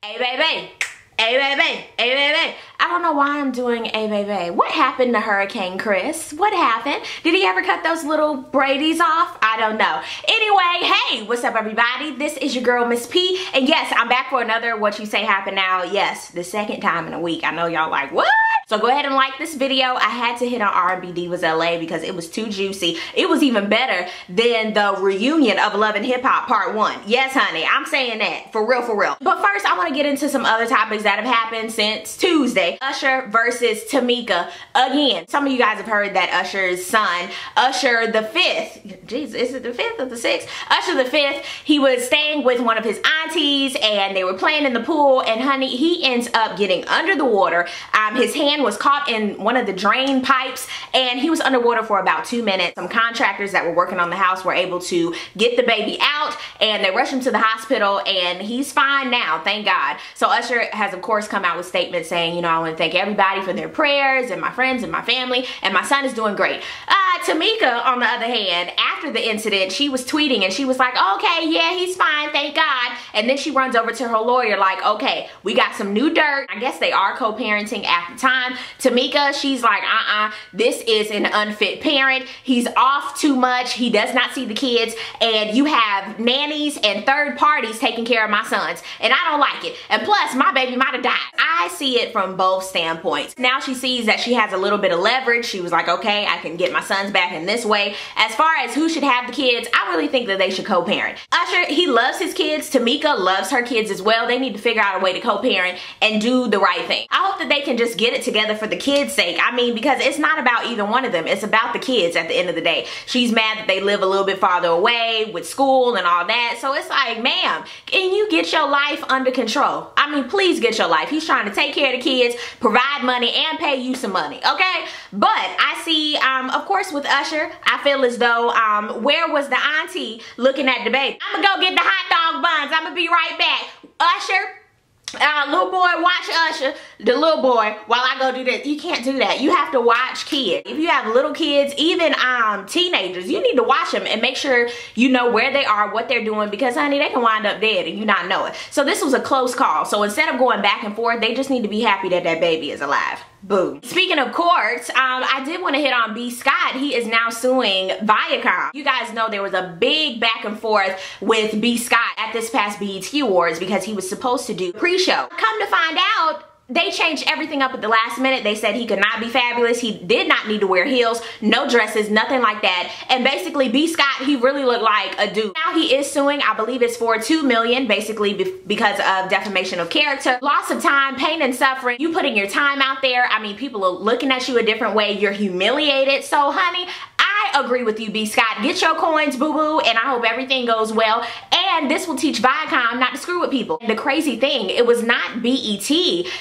Hey baby, hey baby, hey baby. I don't know why I'm doing hey baby. What happened to Hurricane Chris? What happened? Did he ever cut those little Brady's off? I don't know. Anyway, hey, what's up everybody? This is your girl Miss P, and yes, I'm back for another What You Say Happened Now. Yes, the second time in a week. I know y'all like, what? So go ahead and like this video. I had to hit on R&B Divas LA because it was too juicy. It was even better than the reunion of Love and Hip Hop Part 1. Yes, honey, I'm saying that. For real, for real. But first, I want to get into some other topics that have happened since Tuesday. Usher versus Tameka. Again, some of you guys have heard that Usher's son, Usher the 5th, jeez, is it the 5th or the 6th? Usher the 5th, he was staying with one of his aunties and they were playing in the pool, and honey, he ends up getting under the water. His hand was caught in one of the drain pipes and he was underwater for about 2 minutes. Some contractors that were working on the house were able to get the baby out and they rushed him to the hospital, and he's fine now, thank God. So Usher has of course come out with statements saying, you know, I want to thank everybody for their prayers and my friends and my family, and my son is doing great. Tameka, on the other hand, after the incident, she was tweeting and she was like, okay, yeah, he's fine, thank God. And then she runs over to her lawyer like, okay, we got some new dirt. I guess they are co-parenting at the time. Tameka, she's like, this is an unfit parent. He's off too much. He does not see the kids, and you have nannies and third parties taking care of my sons, and I don't like it. And plus, my baby might have died. I see it from both standpoints. Now she sees that she has a little bit of leverage. She was like, okay, I can get my sons back in this way. As far as who should have the kids, I really think that they should co-parent. Usher, he loves his kids. Tameka loves her kids as well. They need to figure out a way to co-parent and do the right thing. I hope that they can just get it together for the kids' sake. I mean, because it's not about either one of them. It's about the kids at the end of the day. She's mad that they live a little bit farther away with school and all that. So it's like, ma'am, can you get your life under control? I mean, please get your life. He's trying to take care of the kids, provide money, and pay you some money, okay? But I see, of course, with Usher, I feel as though, where was the auntie looking at the baby? I'm gonna go get the hot dog buns. I'm gonna be right back. Usher, little boy, watch Usher, the little boy, while I go do this. You can't do that. You have to watch kids. If you have little kids, even teenagers, you need to watch them and make sure you know where they are, what they're doing, because honey, they can wind up dead and you not know it. So this was a close call. So instead of going back and forth, they just need to be happy that that baby is alive. Boom. Speaking of courts, I did want to hit on B. Scott. He is now suing Viacom. You guys know there was a big back and forth with B. Scott at this past BET Awards because he was supposed to do pre-show. Come to find out, they changed everything up at the last minute. They said he could not be fabulous. He did not need to wear heels, no dresses, nothing like that. And basically, B. Scott, he really looked like a dude. Now he is suing, I believe it's for $2 million, basically because of defamation of character. Loss of time, pain and suffering. You putting your time out there. I mean, people are looking at you a different way. You're humiliated. So honey, I agree with you, B. Scott. Get your coins, boo-boo, and I hope everything goes well. And this will teach Viacom not to screw with people. The crazy thing, it was not BET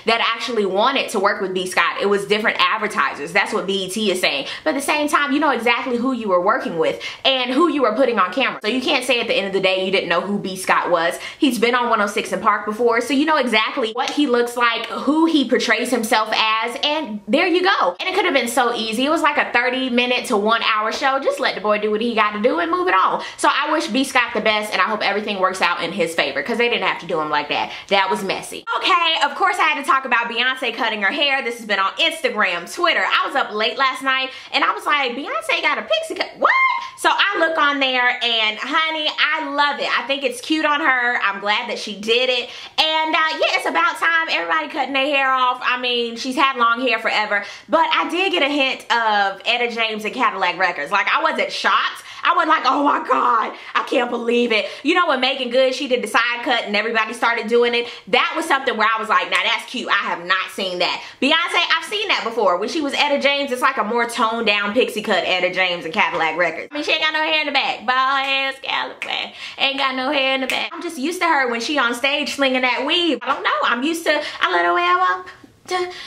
that actually wanted to work with B. Scott. It was different advertisers. That's what BET is saying. But at the same time, you know exactly who you were working with and who you were putting on camera. So you can't say at the end of the day you didn't know who B. Scott was. He's been on 106 in Park before, so you know exactly what he looks like, who he portrays himself as, and there you go. And it could have been so easy. It was like a 30-minute to 1 hour show. Just let the boy do what he got to do and move it on. So I wish B. Scott the best, and I hope everything works out in his favor, because they didn't have to do him like that. That was messy. Okay, of course I had to talk about Beyonce cutting her hair. This has been on Instagram, Twitter. I was up late last night and I was like, Beyonce got a pixie cut. What? So I look on there and honey, I love it. I think it's cute on her. I'm glad that she did it. And yeah, it's about time. Everybody cutting their hair off. I mean, she's had long hair forever, but I did get a hint of Etta James and Cadillac Records. Like, I wasn't shocked. I was like, oh my God, I can't believe it. You know when Megan Good, she did the side cut and everybody started doing it? That was something where I was like, now that's cute. I have not seen that. Beyonce, I've seen that before. When she was Etta James, it's like a more toned down pixie cut Etta James and Cadillac Records. I mean, she ain't got no hair in the back. Bald head, scalloped, ain't got no hair in the back. I'm just used to her when she on stage slinging that weave. I don't know, I'm used to, I let her wear one.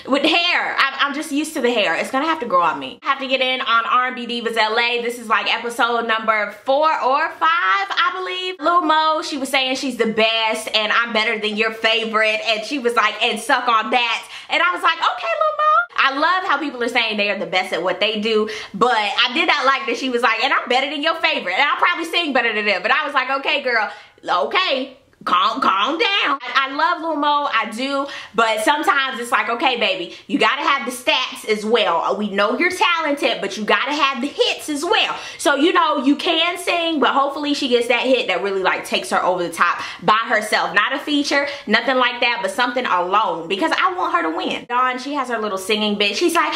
With hair, I'm just used to the hair. It's gonna have to grow on me. I have to get in on R&B Divas LA. This is like episode number 4 or 5, I believe. Lil Mo, she was saying she's the best and I'm better than your favorite, and she was like, and suck on that. And I was like, okay, Lil Mo. I love how people are saying they are the best at what they do, but I did not like that she was like, and I'm better than your favorite, and I'll probably sing better than them. But I was like, okay, girl, okay. calm down. I love Lil Mo, I do, but sometimes it's like, okay, baby, you gotta have the stats as well. We know you're talented, but you gotta have the hits as well. So, you know, you can sing, but hopefully she gets that hit that really like takes her over the top by herself. Not a feature, nothing like that, but something alone, because I want her to win. Dawn, she has her little singing bit. She's like,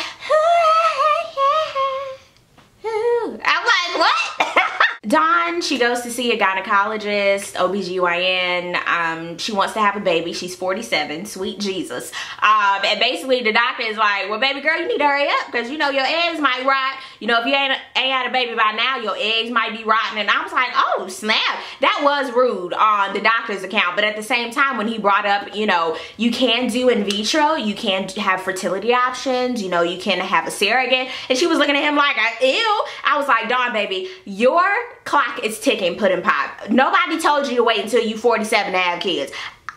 I'm like, what? Dawn, she goes to see a gynecologist, OBGYN. She wants to have a baby. She's 47, sweet Jesus. And basically the doctor is like, well, baby girl, you need to hurry up because, you know, your eggs might rot. You know, if you ain't had a baby by now, your eggs might be rotten. And I was like, oh, snap. That was rude on the doctor's account. But at the same time, when he brought up, you know, you can do in vitro, you can have fertility options, you know, you can have a surrogate. And she was looking at him like, ew. I was like, Dawn, baby, your clock is ticking, pudding pop. Nobody told you to wait until you 47 to have kids.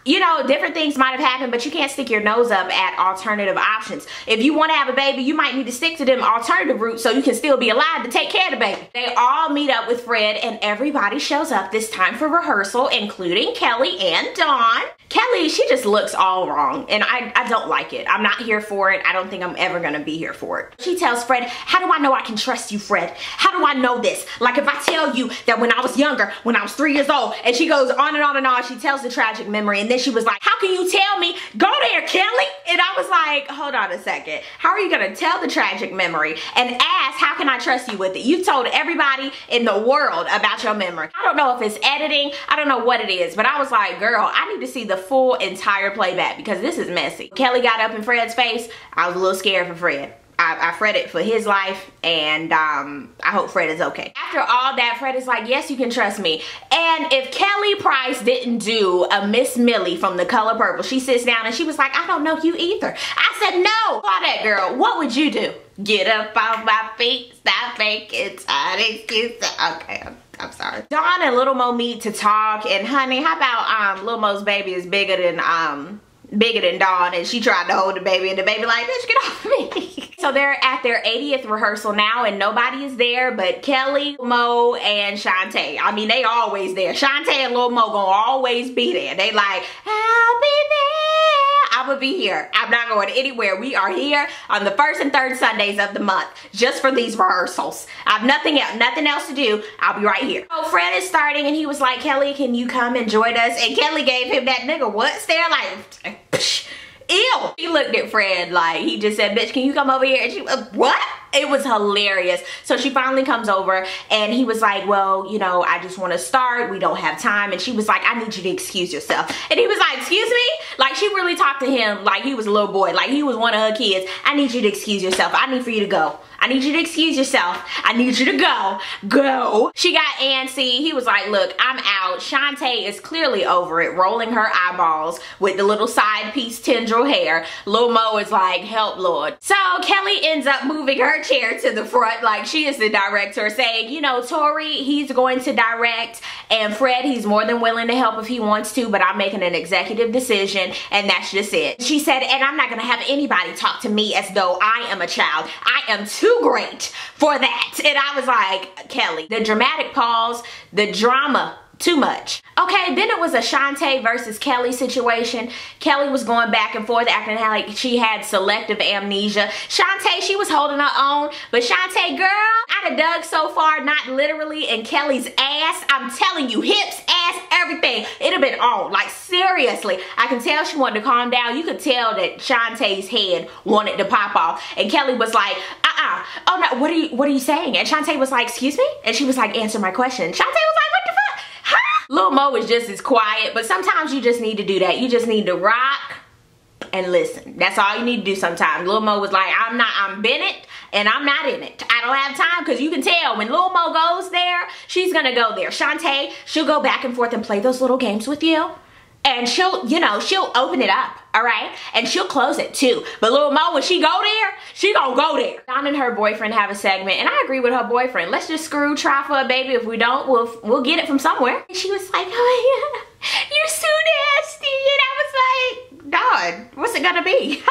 You know, different things might have happened, but you can't stick your nose up at alternative options. If you want to have a baby, you might need to stick to them alternative routes so you can still be alive to take care of the baby. They all meet up with Fred and everybody shows up this time for rehearsal, including Kelly and Dawn. Kelly, she just looks all wrong and I don't like it. I'm not here for it. I don't think I'm ever gonna be here for it. She tells Fred, how do I know I can trust you, Fred? How do I know this? Like if I tell you that when I was younger, when I was 3 years old, and she goes on and on and on, she tells the tragic memory, and then she was like, how can you tell me? Go there, Kelly. And I was like, hold on a second. How are you gonna tell the tragic memory and ask, how can I trust you with it? You've told everybody in the world about your memory. I don't know if it's editing. I don't know what it is, but I was like, girl, I need to see the full entire playback because this is messy. Kelly got up in Fred's face. I was a little scared for Fred. I fretted for his life, and I hope Fred is okay. After all that, Fred is like, yes, you can trust me. And if Kelly Price didn't do a Miss Millie from The Color Purple, she sits down and she was like, I don't know you either. I said, no. All that, girl, what would you do? Get up off my feet, stop making time excuses. Okay, I'm sorry. Dawn and Lil Mo meet to talk, and honey, how about Lil Mo's baby is bigger than Dawn, and she tried to hold the baby, and the baby like, bitch, get off me. So they're at their 80th rehearsal now, and nobody is there but Kelly, Mo, and Shante. I mean, they always there. Shante and Lil Mo gonna always be there. They like, I'll be there. I'm gonna be here. I'm not going anywhere. We are here on the first and third Sundays of the month just for these rehearsals. I have nothing else to do. I'll be right here. So Fred is starting, and he was like, Kelly, can you come and join us? And Kelly gave him that nigga what stare like, psh, ew. He looked at Fred like he just said, bitch, can you come over here? And she, what? It was hilarious. So she finally comes over, and he was like, well, you know, I just want to start. We don't have time. And she was like, I need you to excuse yourself. And he was like, excuse me? Like, she really talked to him like he was a little boy, like he was one of her kids. I need you to excuse yourself. I need for you to go. I need you to excuse yourself. I need you to go. Go. She got antsy. He was like, look, I'm out. Shante is clearly over it, rolling her eyeballs with the little side piece tendril hair. Lil Mo is like, help, Lord. So Kelly ends up moving her chair to the front like she is the director, saying, you know, Tori, he's going to direct, and Fred, he's more than willing to help if he wants to, but I'm making an executive decision, and that's just it. She said, and I'm not going to have anybody talk to me as though I am a child. I am too great for that. And I was like, Kelly, the dramatic pause, the drama, too much. Okay, then it was a Shante versus Kelly situation. Kelly was going back and forth acting like she had selective amnesia. Shante, she was holding her own, but Shante, girl, I'd have dug so far, not literally in Kelly's ass. I'm telling you, hips, ass, everything. It'd have been on. Like, seriously. I can tell she wanted to calm down. You could tell that Shantae's head wanted to pop off. And Kelly was like, oh no, what are you saying? And Shante was like, excuse me? And she was like, answer my question. Shante was like, what the fuck? Lil Mo is just as quiet, but sometimes you just need to do that. You just need to rock and listen. That's all you need to do sometimes. Lil Mo was like, I'm Bennett and I'm not in it. I don't have time, because you can tell when Lil Mo goes there, she's gonna go there. Shante, she'll go back and forth and play those little games with you. And she'll, you know, she'll open it up, all right? And she'll close it too. But Lil Mo, when she go there, she gonna go there. Dawn and her boyfriend have a segment, and I agree with her boyfriend. Let's just try for a baby. If we don't, we'll get it from somewhere. And she was like, oh yeah, you're so nasty. And I was like, God, what's it gonna be?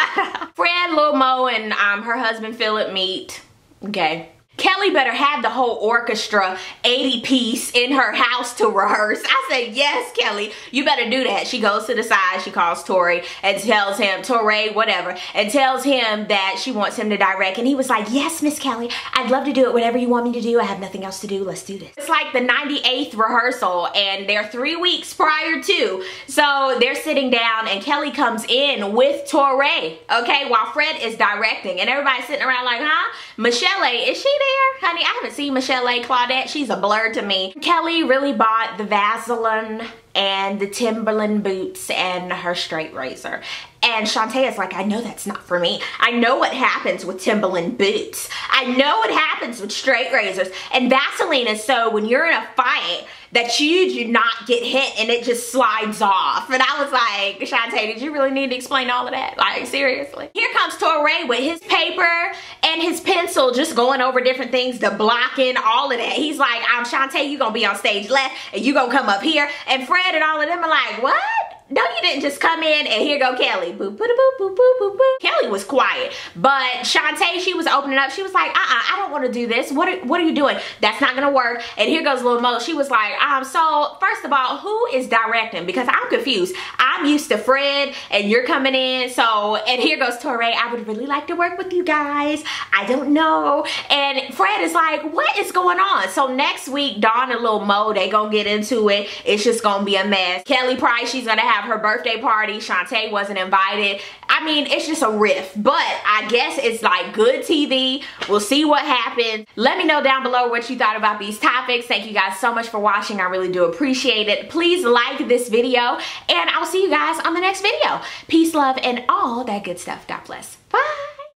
Fred, Lil Mo, and her husband Philip meet. Okay. Kelly better have the whole orchestra 80-piece in her house to rehearse. I said, yes, Kelly, you better do that. She goes to the side, she calls Tori and tells him, Tori, whatever, and tells him that she wants him to direct. And he was like, yes, Miss Kelly, I'd love to do it. Whatever you want me to do. I have nothing else to do. Let's do this. It's like the 98th rehearsal and they're 3 weeks prior to. So they're sitting down and Kelly comes in with Tori, okay, while Fred is directing. And everybody's sitting around like, huh? Michelle, is she there? Honey, I haven't seen Michelle Claudette. She's a blur to me. Kelly really bought the Vaseline and the Timberland boots and her straight razor. And Shante is like, I know that's not for me. I know what happens with Timberland boots. I know what happens with straight razors. And Vaseline is so when you're in a fight that you do not get hit and it just slides off. And I was like, Shante, did you really need to explain all of that? Like, seriously? Here comes Tori with his paper and his pencil just going over different things, the blocking, all of that. He's like, Shante, you gonna be on stage left and you gonna come up here. And Fred and all of them are like, what? No, you didn't just come in and here go Kelly. Boop, boop, boop, boop, boop, boop, boop. Kelly was quiet, but Shante, she was opening up. She was like, I don't want to do this. What are you doing? That's not gonna work. And here goes Lil Mo. She was like, so first of all, who is directing? Because I'm confused. I'm used to Fred and you're coming in. So, and here goes Tori. I would really like to work with you guys. I don't know. And Fred is like, what is going on? So next week, Dawn and Lil Mo, they gonna get into it. It's just gonna be a mess. Kelly Price, she's gonna have her birthday party. Shante wasn't invited. I mean, it's just a riff, but I guess it's like good TV. We'll see what happens. Let me know down below what you thought about these topics. Thank you guys so much for watching. I really do appreciate it. Please like this video and I'll see you guys on the next video. Peace, love, and all that good stuff. God bless. Bye.